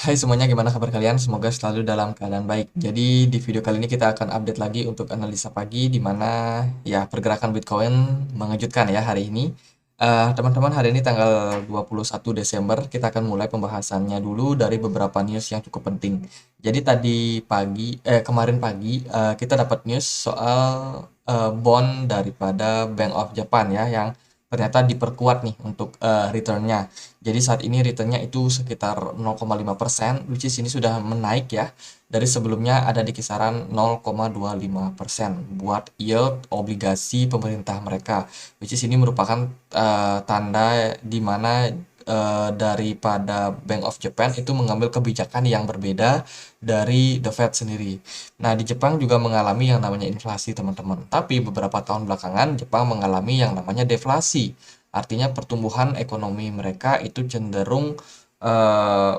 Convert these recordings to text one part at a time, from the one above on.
Hai semuanya, gimana kabar kalian? Semoga selalu dalam keadaan baik. Jadi di video kali ini kita akan update lagi untuk analisa pagi di mana ya pergerakan Bitcoin mengejutkan ya hari ini. Teman-teman, hari ini tanggal 21 Desember kita akan mulai pembahasannya dulu dari beberapa news yang cukup penting. Jadi kemarin pagi kita dapat news soal bond daripada Bank of Japan ya yang ternyata diperkuat nih untuk returnnya. Jadi saat ini returnnya itu sekitar 0,5%, which is ini sudah menaik ya. Dari sebelumnya ada di kisaran 0,25% buat yield obligasi pemerintah mereka. Which is ini merupakan tanda di mana daripada Bank of Japan itu mengambil kebijakan yang berbeda dari The Fed sendiri. Nah, di Jepang juga mengalami yang namanya inflasi, teman-teman. Tapi beberapa tahun belakangan Jepang mengalami yang namanya deflasi. Artinya pertumbuhan ekonomi mereka itu cenderung eh,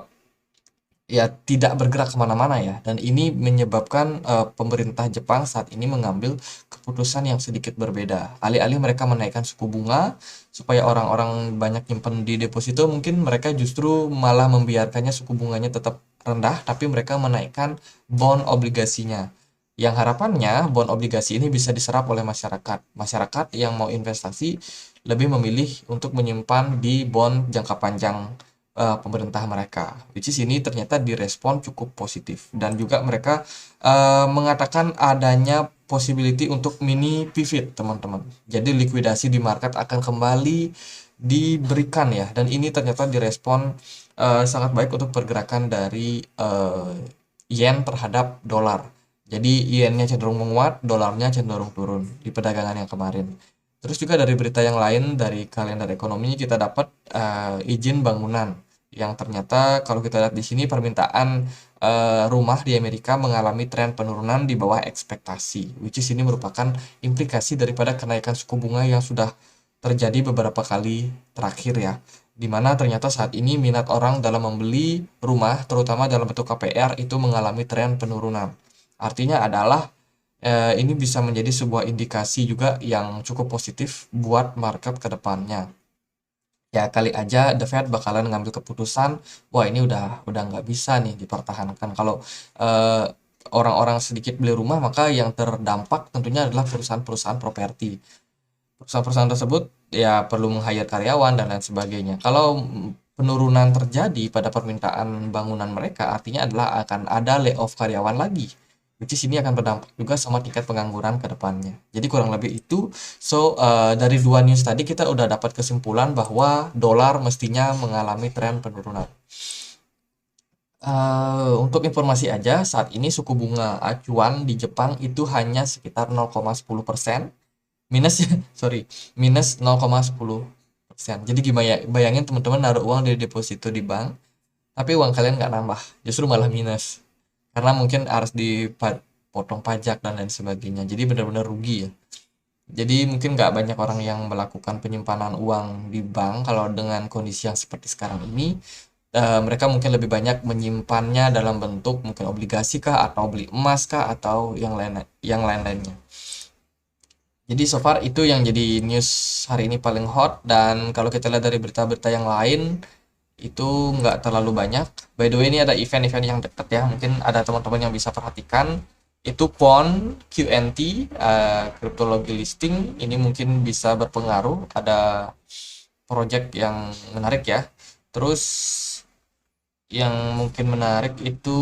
ya tidak bergerak kemana-mana ya. Dan ini menyebabkan pemerintah Jepang saat ini mengambil keputusan yang sedikit berbeda. Alih-alih mereka menaikkan suku bunga supaya orang-orang banyak nyimpen di deposito, mungkin mereka justru malah membiarkannya suku bunganya tetap rendah, tapi mereka menaikkan bond obligasinya. Yang harapannya bond obligasi ini bisa diserap oleh masyarakat. Masyarakat yang mau investasi lebih memilih untuk menyimpan di bond jangka panjang pemerintah mereka. Which is ini ternyata direspon cukup positif dan juga mereka mengatakan adanya possibility untuk mini pivot, teman-teman. Jadi likuidasi di market akan kembali diberikan ya, dan ini ternyata direspon sangat baik untuk pergerakan dari yen terhadap dolar. Jadi yennya cenderung menguat, dolarnya cenderung turun di perdagangan yang kemarin. Terus juga dari berita yang lain dari kalender ekonomi kita dapat izin bangunan yang ternyata kalau kita lihat di sini permintaan rumah di Amerika mengalami tren penurunan di bawah ekspektasi, which is ini merupakan implikasi daripada kenaikan suku bunga yang sudah terjadi beberapa kali terakhir ya, di mana ternyata saat ini minat orang dalam membeli rumah terutama dalam bentuk KPR itu mengalami tren penurunan. Artinya adalah ini bisa menjadi sebuah indikasi juga yang cukup positif buat market ke depannya. Ya kali aja The Fed bakalan ngambil keputusan, wah ini udah nggak bisa nih dipertahankan. Kalau eh, orang-orang sedikit beli rumah, maka yang terdampak tentunya adalah perusahaan-perusahaan properti. Perusahaan-perusahaan tersebut ya perlu meng-hire karyawan dan lain sebagainya. Kalau penurunan terjadi pada permintaan bangunan mereka, artinya adalah akan ada layoff karyawan lagi. Which is ini akan berdampak juga sama tingkat pengangguran ke depannya. Jadi kurang lebih itu. So, dari dua news tadi kita udah dapat kesimpulan bahwa dolar mestinya mengalami tren penurunan. Untuk informasi aja, saat ini suku bunga acuan di Jepang itu hanya sekitar 0,10%. Minus ya, sorry, minus 0,10%. Jadi gimana ya, bayangin teman-teman naruh uang di deposito di bank, tapi uang kalian nggak nambah, justru malah minus. Karena mungkin harus dipotong pajak dan lain sebagainya. Jadi benar-benar rugi ya. Jadi mungkin nggak banyak orang yang melakukan penyimpanan uang di bank kalau dengan kondisi yang seperti sekarang ini. Mereka mungkin lebih banyak menyimpannya dalam bentuk mungkin obligasi kah atau beli emas kah atau yang lain-lainnya. Jadi so far itu yang jadi news hari ini paling hot, dan kalau kita lihat dari berita-berita yang lain itu nggak terlalu banyak. By the way, ini ada event-event yang dekat ya, mungkin ada teman-teman yang bisa perhatikan. Itu PON QNT, cryptology listing, ini mungkin bisa berpengaruh, ada project yang menarik ya. Terus yang mungkin menarik itu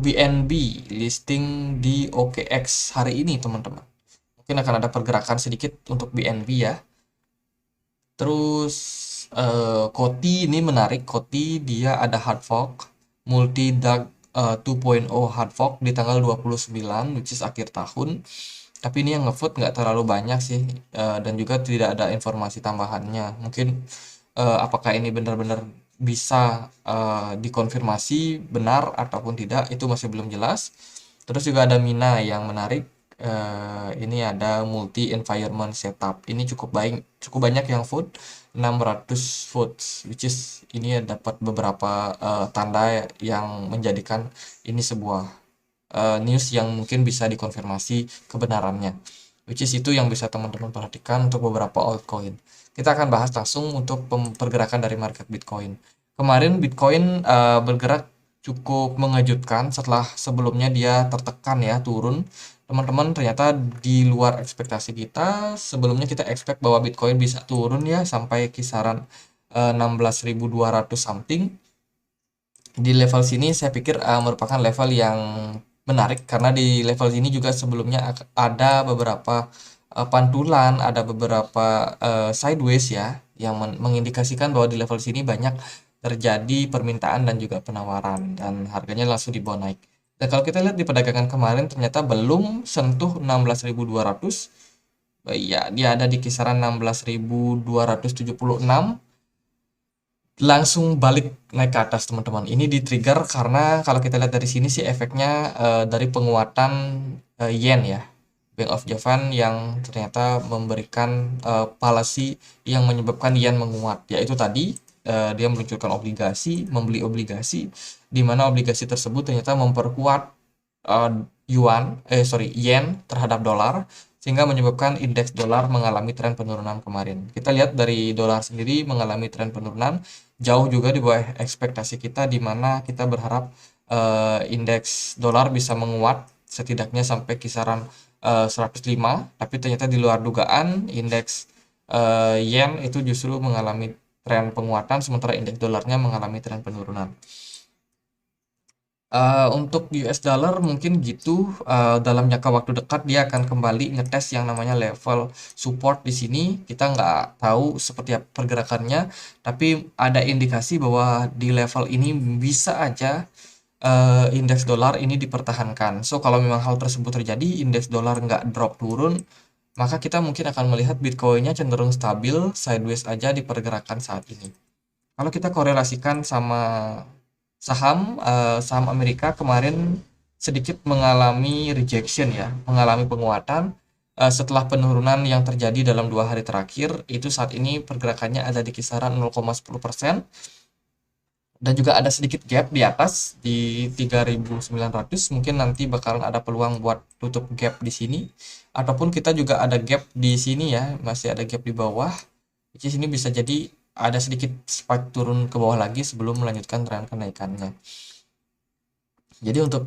BNB listing di OKX hari ini, teman-teman. Mungkin akan ada pergerakan sedikit untuk BNB ya. Terus Koti ini menarik. Koti dia ada hard fork multi dark 2.0 hard fork di tanggal 29, which is akhir tahun. Tapi ini yang ngevote nggak terlalu banyak sih, dan juga tidak ada informasi tambahannya. Mungkin apakah ini benar-benar bisa dikonfirmasi benar ataupun tidak itu masih belum jelas. Terus juga ada Mina yang menarik. Ini ada multi environment setup. Ini cukup banyak yang vote, 600 votes, which is ini ya dapat beberapa tanda yang menjadikan ini sebuah news yang mungkin bisa dikonfirmasi kebenarannya. Which is itu yang bisa teman-teman perhatikan untuk beberapa altcoin. Kita akan bahas langsung untuk pergerakan dari market Bitcoin. Kemarin Bitcoin bergerak cukup mengejutkan setelah sebelumnya dia tertekan ya, turun. Teman-teman, ternyata di luar ekspektasi kita. Sebelumnya kita expect bahwa Bitcoin bisa turun ya sampai kisaran 16.200 something. Di level sini saya pikir merupakan level yang menarik karena di level sini juga sebelumnya ada beberapa pantulan, ada beberapa sideways ya yang mengindikasikan bahwa di level sini banyak terjadi permintaan dan juga penawaran dan harganya langsung dibawa naik. Dan kalau kita lihat di perdagangan kemarin ternyata belum sentuh 16.200. Ya, dia ada di kisaran 16.276, langsung balik naik ke atas teman-teman. Ini di-trigger karena kalau kita lihat dari sini sih efeknya dari penguatan yen ya. Bank of Japan yang ternyata memberikan policy yang menyebabkan yen menguat. Yaitu tadi dia meluncurkan obligasi, membeli obligasi, di mana obligasi tersebut ternyata memperkuat uh, yen terhadap dolar sehingga menyebabkan indeks dolar mengalami tren penurunan kemarin. Kita lihat dari dolar sendiri mengalami tren penurunan jauh juga di bawah ekspektasi kita, di mana kita berharap indeks dolar bisa menguat setidaknya sampai kisaran 105, tapi ternyata di luar dugaan indeks yen itu justru mengalami tren penguatan sementara indeks dolarnya mengalami tren penurunan. Untuk US dollar mungkin gitu, dalam jangka waktu dekat dia akan kembali ngetes yang namanya level support di sini. Kita nggak tahu seperti apa pergerakannya, tapi ada indikasi bahwa di level ini bisa aja indeks dolar ini dipertahankan. So kalau memang hal tersebut terjadi, indeks dolar nggak drop turun, maka kita mungkin akan melihat Bitcoin-nya cenderung stabil, sideways aja di pergerakan saat ini. Kalau kita korelasikan sama saham Amerika kemarin sedikit mengalami rejection ya, mengalami penguatan setelah penurunan yang terjadi dalam 2 hari terakhir. Itu saat ini pergerakannya ada di kisaran 0,10%, dan juga ada sedikit gap di atas di 3.900. Mungkin nanti bakalan ada peluang buat tutup gap di sini, ataupun kita juga ada gap di sini ya, masih ada gap di bawah. Di sini bisa jadi ada sedikit spike turun ke bawah lagi sebelum melanjutkan tren kenaikannya. Jadi untuk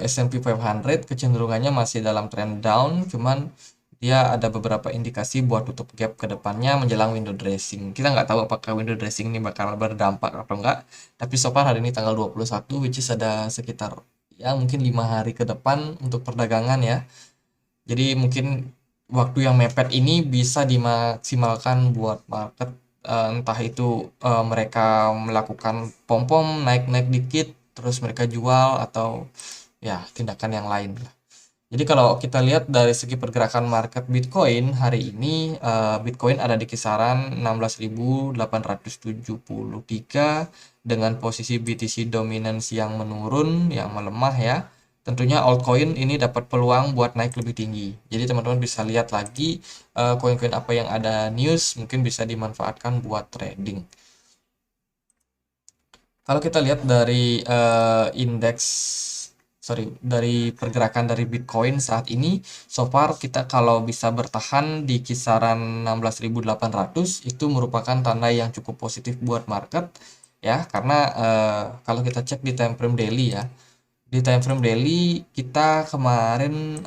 S&P 500 kecenderungannya masih dalam trend down, cuman dia ada beberapa indikasi buat tutup gap ke depannya menjelang window dressing. Kita nggak tahu apakah window dressing ini bakal berdampak atau enggak, tapi so far hari ini tanggal 21, which is ada sekitar ya mungkin 5 hari ke depan untuk perdagangan ya. Jadi mungkin waktu yang mepet ini bisa dimaksimalkan buat market, entah itu mereka melakukan pom-pom naik-naik dikit terus mereka jual, atau ya tindakan yang lain lah. Jadi kalau kita lihat dari segi pergerakan market Bitcoin hari ini, Bitcoin ada di kisaran 16.873 dengan posisi BTC dominance yang menurun, yang melemah ya. Tentunya altcoin ini dapat peluang buat naik lebih tinggi. Jadi teman-teman bisa lihat lagi koin-koin apa yang ada news mungkin bisa dimanfaatkan buat trading. Kalau kita lihat dari dari pergerakan dari Bitcoin saat ini, so far kita kalau bisa bertahan di kisaran 16.800 itu merupakan tanda yang cukup positif buat market ya, karena kalau kita cek di time frame daily ya, di time frame daily kita kemarin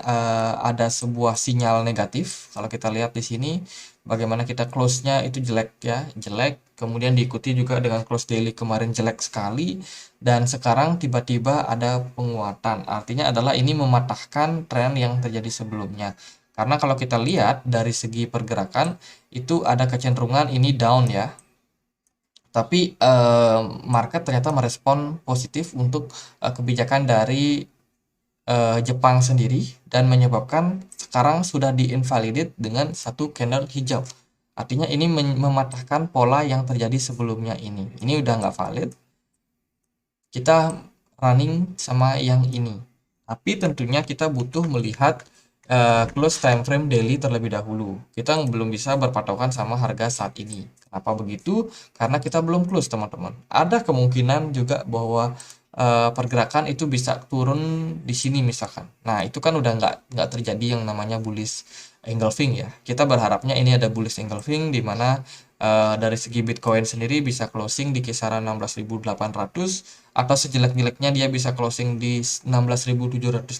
ada sebuah sinyal negatif. Kalau kita lihat di sini bagaimana kita close-nya itu jelek ya, jelek. Kemudian diikuti juga dengan close daily kemarin jelek sekali, dan sekarang tiba-tiba ada penguatan. Artinya adalah ini mematahkan tren yang terjadi sebelumnya. Karena kalau kita lihat dari segi pergerakan itu ada kecenderungan ini down ya. Tapi market ternyata merespon positif untuk kebijakan dari Jepang sendiri dan menyebabkan sekarang sudah diinvalidate dengan satu candle hijau. Artinya ini mematahkan pola yang terjadi sebelumnya ini. Ini udah nggak valid. Kita running sama yang ini. Tapi tentunya kita butuh melihat close time frame daily terlebih dahulu. Kita belum bisa berpatokan sama harga saat ini. Kenapa begitu? Karena kita belum close teman-teman. Ada kemungkinan juga bahwa pergerakan itu bisa turun di sini misalkan. Nah itu kan udah nggak terjadi yang namanya bullish engulfing ya. Kita berharapnya ini ada bullish engulfing di mana dari segi Bitcoin sendiri bisa closing di kisaran 16.800 atau sejelek-jeleknya dia bisa closing di 16.782.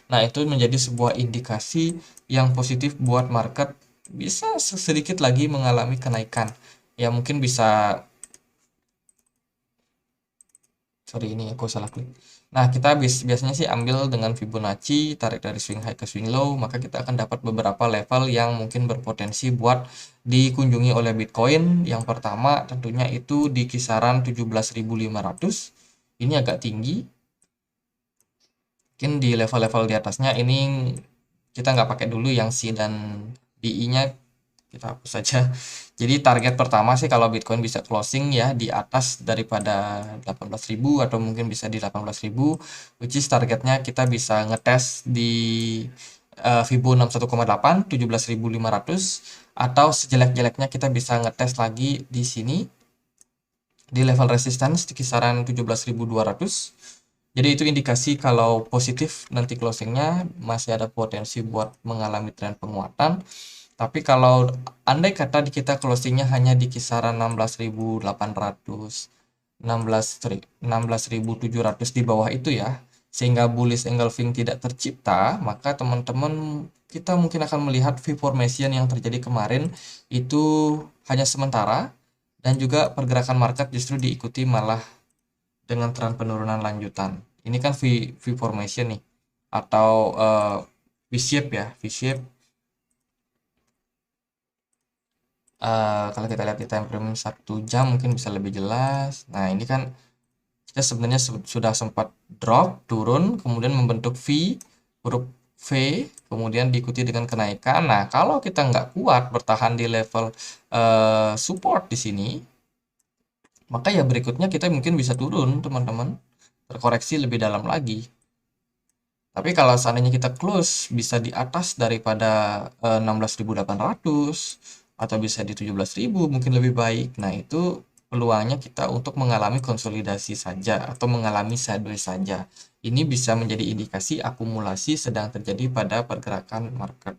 Nah, itu menjadi sebuah indikasi yang positif buat market bisa sedikit lagi mengalami kenaikan. Ya mungkin bisa, sorry ini aku salah klik. Nah, kita biasanya sih ambil dengan Fibonacci, tarik dari swing high ke swing low, maka kita akan dapat beberapa level yang mungkin berpotensi buat dikunjungi oleh Bitcoin. Yang pertama tentunya itu di kisaran 17.500. Ini agak tinggi. Mungkin di level-level di atasnya ini kita nggak pakai dulu yang C dan DI-nya, kita hapus saja. Jadi target pertama sih kalau Bitcoin bisa closing ya di atas daripada 18.000 atau mungkin bisa di 18.000, which is targetnya kita bisa ngetes di Fibo 61,8 17.500, atau sejelek-jeleknya kita bisa ngetes lagi di sini di level resistance di kisaran 17.200. Jadi itu indikasi kalau positif nanti closingnya masih ada potensi buat mengalami tren penguatan. Tapi kalau andai kata kita closingnya hanya di kisaran 16.800, 16.700 di bawah itu ya, sehingga bullish engulfing tidak tercipta, maka teman-teman kita mungkin akan melihat V formation yang terjadi kemarin itu hanya sementara, dan juga pergerakan market justru diikuti malah dengan tren penurunan lanjutan. Ini kan V formation nih, atau V-shape ya, V-shape. Kalau kita lihat di time frame 1 jam mungkin bisa lebih jelas. Nah, ini kan kita sebenarnya sudah sempat drop, turun, kemudian membentuk V, huruf V, kemudian diikuti dengan kenaikan. Nah, kalau kita nggak kuat bertahan di level support di sini, maka ya berikutnya kita mungkin bisa turun, teman-teman, terkoreksi lebih dalam lagi. Tapi kalau seandainya kita close bisa di atas daripada 16.800 atau bisa di 17.000 mungkin lebih baik. Nah, itu peluangnya kita untuk mengalami konsolidasi saja atau mengalami sideways saja. Ini bisa menjadi indikasi akumulasi sedang terjadi pada pergerakan market.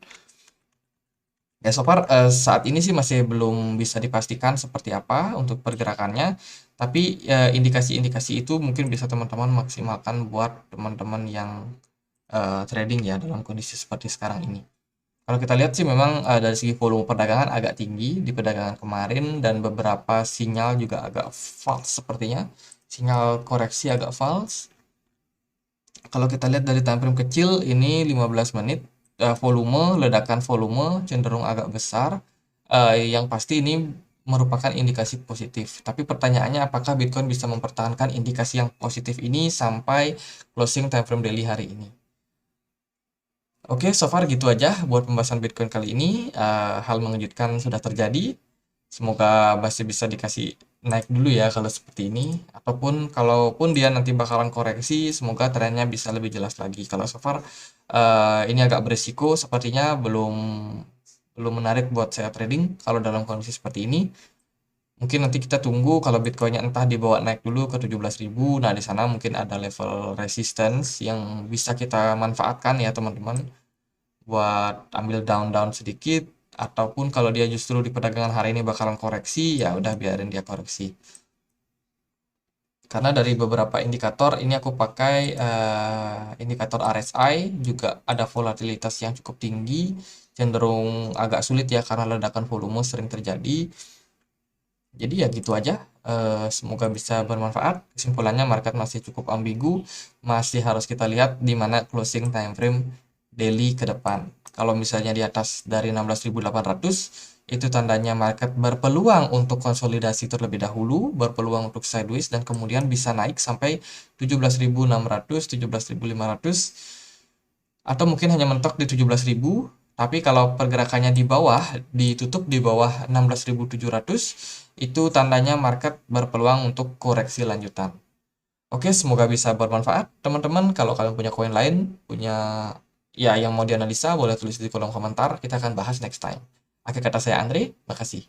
Ya, so far saat ini sih masih belum bisa dipastikan seperti apa untuk pergerakannya, tapi indikasi-indikasi itu mungkin bisa teman-teman maksimalkan buat teman-teman yang trading ya dalam kondisi seperti sekarang ini. Kalau kita lihat sih memang dari segi volume perdagangan agak tinggi di perdagangan kemarin, dan beberapa sinyal juga agak false sepertinya. Sinyal koreksi agak false. Kalau kita lihat dari time frame kecil ini 15 menit, ledakan volume cenderung agak besar. Yang pasti ini merupakan indikasi positif. Tapi pertanyaannya apakah Bitcoin bisa mempertahankan indikasi yang positif ini sampai closing time frame daily hari ini. Oke, so far gitu aja buat pembahasan Bitcoin kali ini. Hal mengejutkan sudah terjadi. Semoga masih bisa dikasih naik dulu ya kalau seperti ini. Ataupun kalaupun dia nanti bakalan koreksi, semoga trennya bisa lebih jelas lagi. Kalau so far ini agak beresiko, sepertinya belum menarik buat saya trading kalau dalam kondisi seperti ini. Mungkin nanti kita tunggu kalau Bitcoinnya entah dibawa naik dulu ke 17.000. Nah, di sana mungkin ada level resistance yang bisa kita manfaatkan ya teman-teman, buat ambil down sedikit. Ataupun kalau dia justru di perdagangan hari ini bakalan koreksi, ya udah biarin dia koreksi. Karena dari beberapa indikator ini aku pakai indikator RSI, juga ada volatilitas yang cukup tinggi, cenderung agak sulit ya karena ledakan volume sering terjadi. Jadi ya gitu aja. Semoga bisa bermanfaat. Kesimpulannya market masih cukup ambigu, masih harus kita lihat di mana closing time frame daily ke depan. Kalau misalnya di atas dari 16.800, itu tandanya market berpeluang untuk konsolidasi terlebih dahulu, berpeluang untuk sideways, dan kemudian bisa naik sampai 17.600, 17.500, atau mungkin hanya mentok di 17.000. Tapi kalau pergerakannya di bawah, ditutup di bawah 16.700, itu tandanya market berpeluang untuk koreksi lanjutan. Oke, semoga bisa bermanfaat teman-teman. Kalau kalian punya koin lain, punya ya yang mau dianalisa, boleh tulis di kolom komentar. Kita akan bahas next time. Akhir kata saya Andre, makasih.